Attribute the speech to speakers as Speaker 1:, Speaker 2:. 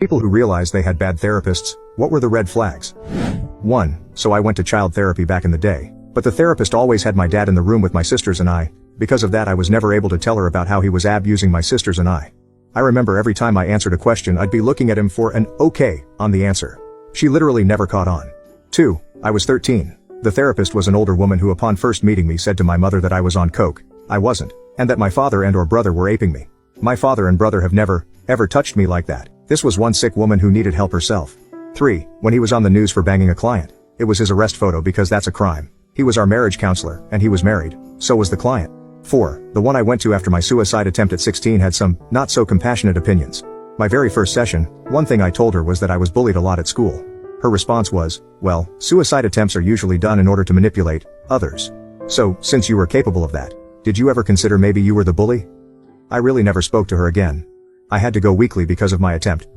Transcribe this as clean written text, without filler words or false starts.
Speaker 1: People who realized they had bad therapists, what were the red flags? 1. So I went to child therapy back in the day, but the therapist always had my dad in the room with my sisters and I. Because of that, I was never able to tell her about how he was abusing my sisters and I. I remember every time I answered a question, I'd be looking at him for an okay on the answer. She literally never caught on. 2. I was 13. The therapist was an older woman who upon first meeting me said to my mother that I was on coke. I wasn't, and that my father and or brother were aping me. My father and brother have never, ever touched me like that. This was one sick woman who needed help herself. 3. When he was on the news for banging a client. It was his arrest photo because that's a crime. He was our marriage counselor, and he was married. So was the client. 4. The one I went to after my suicide attempt at 16 had some, not so compassionate opinions. My very first session, one thing I told her was that I was bullied a lot at school. Her response was, well, suicide attempts are usually done in order to manipulate others. So, since you were capable of that, did you ever consider maybe you were the bully? I really never spoke to her again. I had to go weekly because of my attempt.